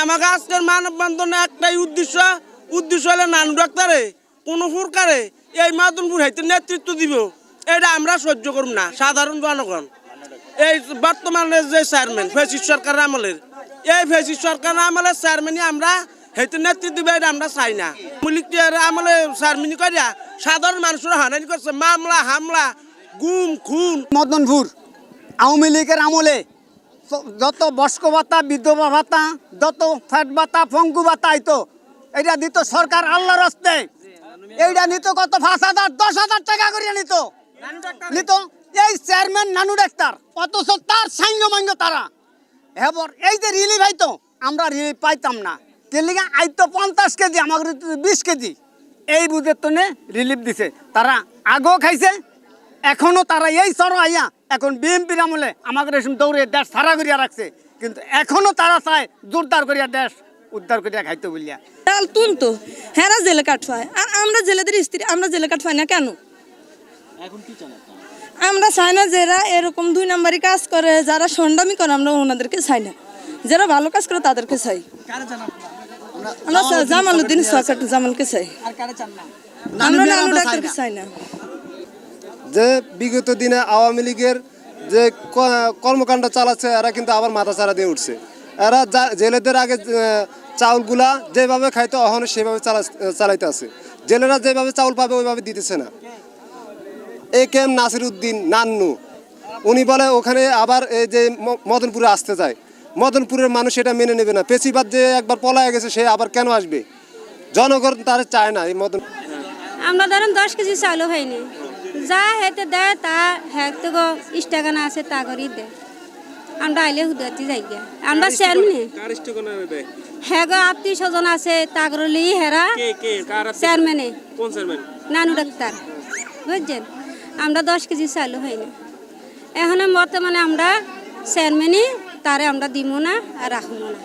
আমাকে আজকের মানববন্ধনে একটাই উদ্দেশ্য হলে নানু ডাক্তারে কোনো প্রকারে এই মাদনপুর হাইতে নেতৃত্ব দিব, এটা আমরা সহ্য করব না। সাধারণ জনগণ এই বর্তমানে যে চেয়ারম্যান ফেসিস সরকারের আমলের, এই ফেসিস সরকারের আমলের চেয়ারম্যানই আমরা হেতু নেতৃত্ব দিবে, এটা আমরা চাই না। মুলিকের আমলে চেয়ারম্যানই করিয়া সাধারণ মানুষের হানানি করছে, মামলা হামলা গুম খুন। মদনপুর আওয়ামী লীগের আমলে যত বয়স্ক ভাতা, বিধবা ভাতা, যত ফ্যাট ভাতা, পঙ্গু ভাতা আইতো, এটা দিত সরকার আল্লাহর হস্তে। এইটা নিত কত 5,000 10,000 টাকা করে নিত। এই চেয়ারম্যান নানু ডাক্তার, অথচ তার সাইন্য মাইন্য তারা এবার এই যে রিলিফ আইতো, আমরা রিলিফ পাইতাম না। কেলিগা আইতো 50 কেজি, আমাকে 20 কেজি, এই বুঝের তো রিলিফ দিছে। তারা আগেও খাইছে, এখনো তারা এই সর আইয়া এখন বিএনপির আমলে আমাকে রেশম দৌড়ে দেশ সারা করিয়া রাখছে, কিন্তু এখনো তারা চায় জোরদার করিয়া দেশ উদ্ধার করিয়া খাইতে বলিয়া। ডাল তুলতো হেরা জেলে কাটফায়, আর আমরা জেলেদের স্ত্রী, আমরা জেলে কাটফাই না কেন? আমরা চাই না যারা এরকম 2 নাম্বারি কাজ করে, যারা সন্ডামি করে, আমরা ওনাদেরকে চাই না। যারা ভালো কাজ করে তাদেরকে চাই। আমরা জামালউদ্দিন সরকার জামালকে চাই, আমরা নানু ডাক্তারকে চাই না। যে বিগত দিনে আওয়ামী লীগের যে কর্মকাণ্ড চালাচ্ছে, এরা কিন্তু আবার মাথা ছাড়া দিয়ে উঠছে। এরা জেলেদের আগে চাউলগুলা যেভাবে খাইতো এখন সেভাবে চালাইতে আছে। জেলেরা যেভাবে চাউল পাবে ওইভাবে দিতেছে না। AKM নাসির উদ্দিন নান্নু উনি বলে ওখানে আবার এই যে মদনপুরে আসতে যায়, মদনপুরের মানুষ এটা মেনে নেবে না। পেশিবাদ যে একবার পলায় গেছে, সে আবার কেন আসবে? জনগণ তার চায় না এই মদন। আমরা ধরেন 10 কেজি চাউলও হয়নি, যা হেতে দেয় তা হ্যাঁ তো ইস্টাগানা আছে তা করি দেয়। আমরা আইলে হুদাতি যাই গিয়া, আমরা চেয়ারম্যান হ্যাঁ গো আত্মীয় স্বজন আছে তা করলি হেরা চেয়ারম্যানে নানু ডাক্তার, বুঝছেন? আমরা 10 কেজি চাউলও হয়নি। এখন বর্তমানে আমরা চেয়ারম্যানই তারে আমরা দিব না আর রাখবো না।